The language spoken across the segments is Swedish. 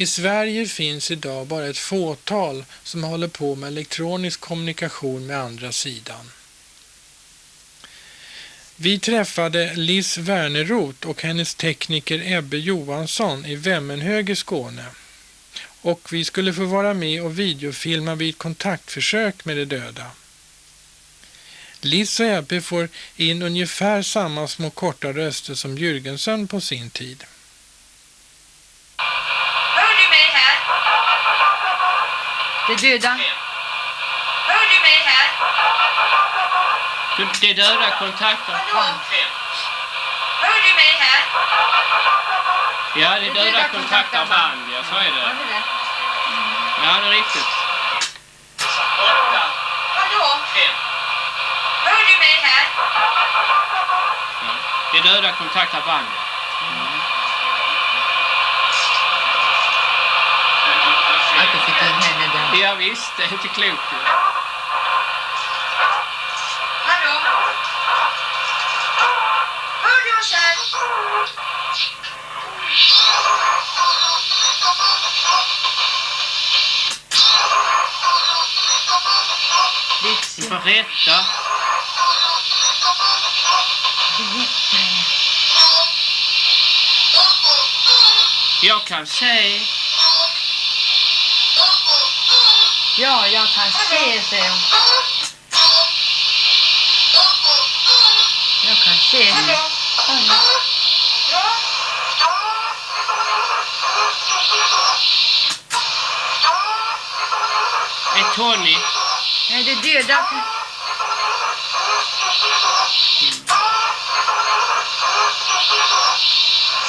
I Sverige finns idag bara ett fåtal som håller på med elektronisk kommunikation med andra sidan. Vi träffade Liz Werneroth och hennes tekniker Ebbe Johansson i Vemmenhög i Skåne. Och vi skulle få vara med och videofilma vid kontaktförsök med de döda. Liz och Ebbe får in ungefär samma små korta röster som Jürgensen på sin tid. Hör du mig här? Det döda. Hör du mig här? Det döda kontakter. Hallå? Hör du mig här? Ja, det döda kontakter band. Ja, så är det. Ja, det är riktigt. 8. Hallå? 5. Hör du mig här? Ja. Det döda kontakter band. Att du fick in henne där. Ja, visst. Det är inte klokt. Hallå? Hör du oss här? Du får rätta. Jag kan se. Ja, jag kan se, säger hon. Jag kan se henne. Är Tony? Nej, det döda.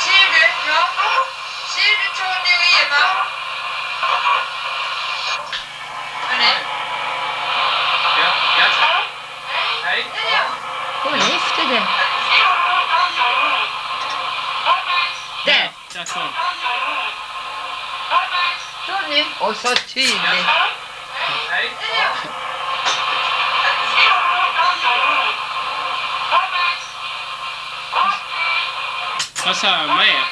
Ser du? Ja. Ser du Tony och Eva? Hörni? Ja. Hej. Hon är efter det. Där. Där kom. Tony. Och så tydligt. Hej. Vad sa jag med?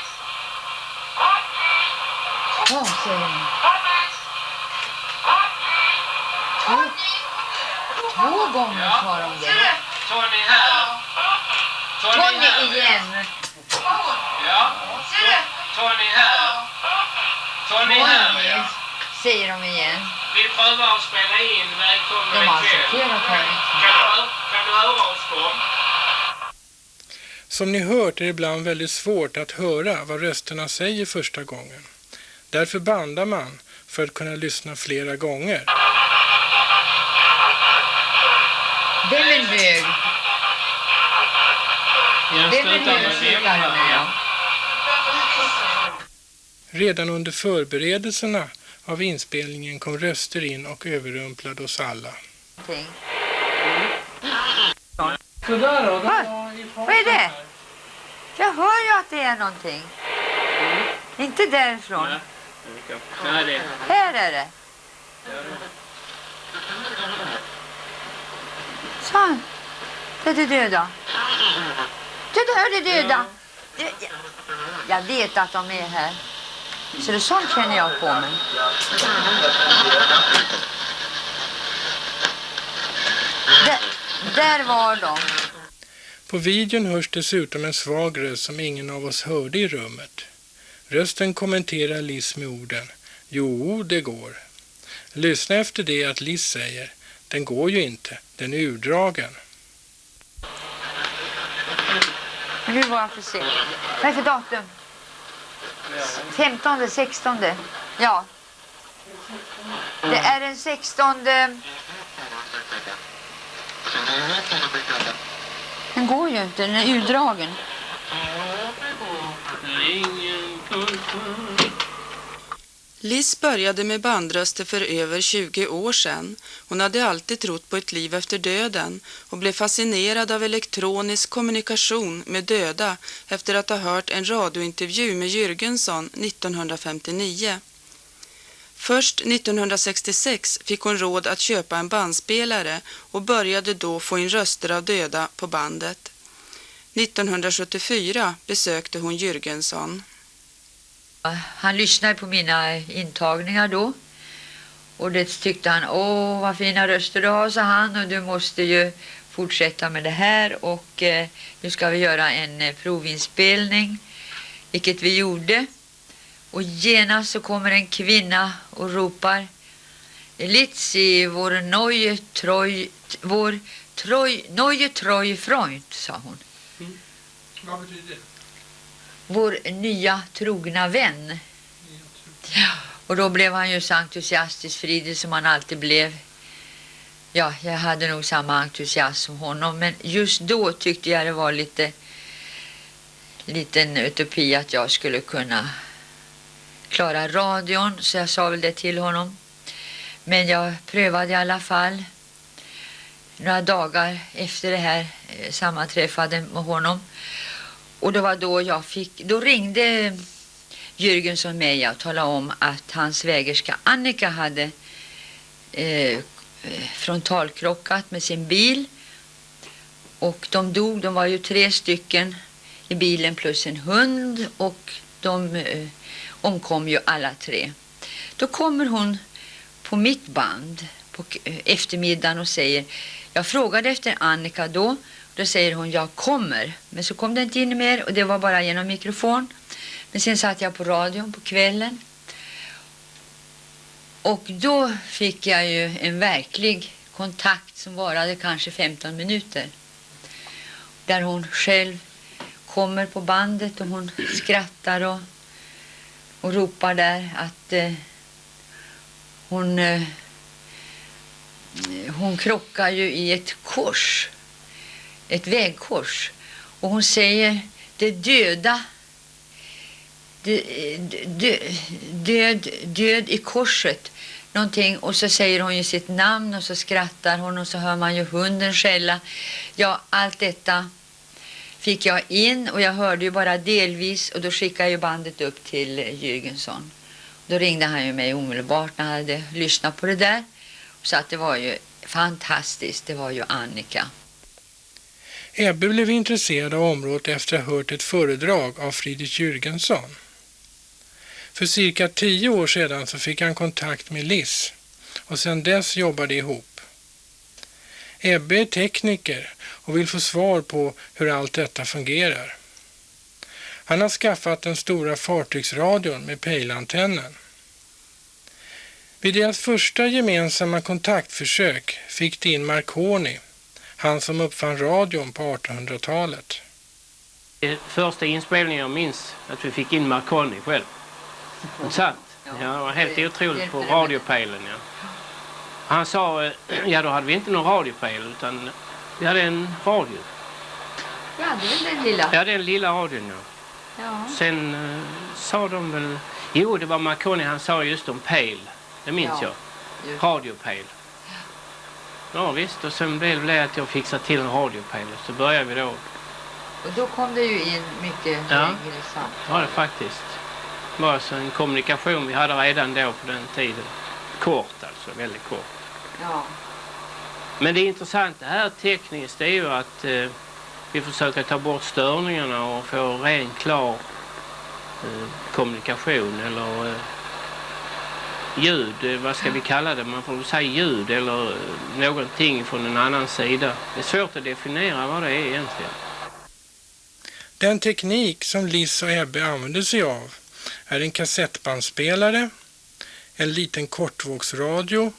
Ja, säger hon. Två gånger sa de det. Tony här. Tony igen. Ja. Ser du? Tony här. Tony här. Tony, säger de igen. Vi prövar att spela in. Välkommen De har ikväll. accepterat henne. Kan du höra oss, Tom? Som ni hört är det ibland väldigt svårt att höra vad rösterna säger första gången. Därför bandar man för att kunna lyssna flera gånger. Den är hög. Jag Den är slutar hög, med slutar det. med, ja. Redan under förberedelserna av inspelningen kom röster in och överrumplade oss alla. Sådär då. Vad är det? Jag hör ju att det är någonting. Inte därifrån. Nej, det. Här är det. Så. Det är det döda. Det är det döda. Jag vet att de är här. Så det sånt känner jag på mig. Där var de. På videon hörs dessutom en svag röst som ingen av oss hörde i rummet. Rösten kommenterar Liz med orden: Jo, det går. Lyssna efter det att Liz säger: Den går ju inte, den är urdragen. Nu var jag för se. Vad är för datum? 15, 16. Ja. Det är den 16. Den går ju inte, den är urdragen. Liz började med bandröster för över 20 år sedan. Hon hade alltid trott på ett liv efter döden och blev fascinerad av elektronisk kommunikation med döda efter att ha hört en radiointervju med Jürgenson 1959. Först 1966 fick hon råd att köpa en bandspelare och började då få in röster av döda på bandet. 1974 besökte hon Jürgenson. Han lyssnade på mina intagningar då. Och det tyckte han, åh vad fina röster du har, sa han. Och du måste ju fortsätta med det här. Och nu ska vi göra en provinspelning. Vilket vi gjorde. Och genast så kommer en kvinna och ropar, Litsi, vår neue treu Freund, sa hon. Vad betyder det? Vår nya trogna vän. Ja, och då blev han ju så entusiastisk, Friedrich, som han alltid blev. Ja, jag hade nog samma entusiasm som honom, men just då tyckte jag det var liten utopi att jag skulle kunna klara radion, så jag sa väl det till honom. Men jag prövade i alla fall. Några dagar efter det här sammanträffade med honom. Och det var då ringde Jürgenson mig och talade om att hans svägerska Annika hade frontalkrockat med sin bil. Och de dog, de var ju 3 stycken i bilen plus en hund, och de omkom ju alla 3. Då kommer hon på mitt band på eftermiddagen och säger, jag frågade efter Annika då säger hon, jag kommer. Men så kom det inte in mer, och det var bara genom mikrofon. Men sen satt jag på radion på kvällen. Och då fick jag ju en verklig kontakt som varade kanske 15 minuter. Där hon själv kommer på bandet och hon skrattar och ropar där att hon krockar ju i ett kors. Ett vägkors. Och hon säger det döda. Död i korset. Någonting. Och så säger hon ju sitt namn och så skrattar hon och så hör man ju hunden skälla. Ja, allt detta fick jag in och jag hörde ju bara delvis, och då skickade jag ju bandet upp till Jürgenson. Då ringde han ju mig omedelbart när han hade lyssnat på det där. Så att det var ju fantastiskt. Det var ju Annika. Ebbe blev intresserad av området efter att ha hört ett föredrag av Friedrich Jürgenson. För cirka 10 år sedan så fick han kontakt med Liss och sedan dess jobbade ihop. Ebbe är tekniker och vill få svar på hur allt detta fungerar. Han har skaffat den stora fartygsradion med pejlantennen. Vid deras första gemensamma kontaktförsök fick de in Marconi, han som uppfann radion på 1800-talet. Första inspelningen jag minns att vi fick in Marconi själv. Han satt. Ja, det var helt otroligt på radiopejlen. Ja. Han sa, ja då hade vi inte någon radiopejl utan vi hade en radio. Ja, det är den lilla. Ja, den lilla radion, ja. Ja. Sen sa de väl, jo det var Marconi, han sa just om pejl. Det minns jag. Radiopejl. Ja visst, och sen blev det att jag fixade till en radiopejl. Så började vi då. Och då kom det ju in mycket längre samtal. Ja, det faktiskt. Det var så en kommunikation vi hade redan då på den tiden. Kort alltså, väldigt kort. Ja. Men det intressanta här tekniskt är ju att vi försöker ta bort störningarna och få ren klar kommunikation eller ljud, vad ska vi kalla det? Man får säga ljud eller någonting från en annan sida. Det är svårt att definiera vad det är egentligen. Den teknik som Liss och Ebbe använder sig av är en kassettbandspelare, en liten kortvågsradio,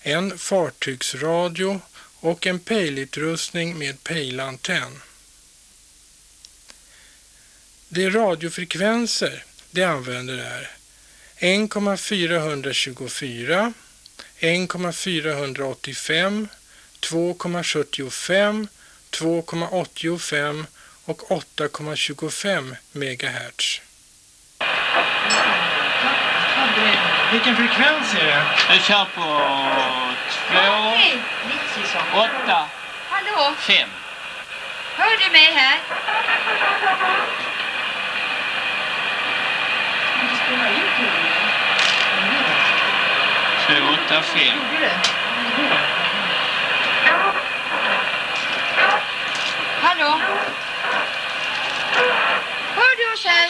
en fartygsradio och en pejlutrustning med pejlantenn. De radiofrekvenser de använder är 1,424, 1,485, 2,75, 2,85 och 8,25 megahertz. Vilken frekvens är det? Jag kör på 2, 8, Hallå, 5. hör du mig här? 2, 8, 5. Hallå? Hör du oss här?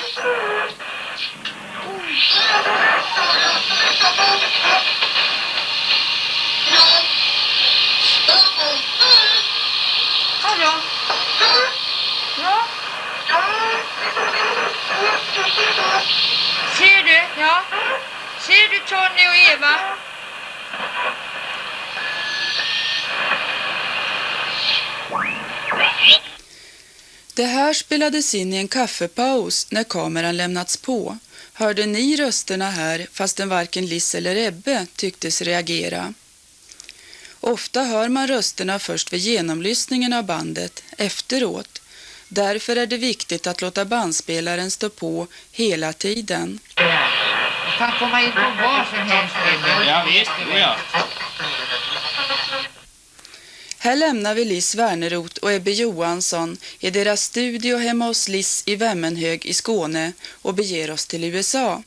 Hallå? Ja? Ser du? Ja. Ser du Tony och Eva? Det här spelades in i en kaffepaus när kameran lämnats på. Hörde ni rösterna här fastän varken Liss eller Ebbe tycktes reagera? Ofta hör man rösterna först vid genomlyssningen av bandet, efteråt. Därför är det viktigt att låta bandspelaren stå på hela tiden. Kan komma in på vad som helst. Ja, visst. Ja. Här lämnar vi Liss Werneroth och Ebbe Johansson i deras studio hemma hos Liss i Vemmenhög i Skåne och beger oss till USA.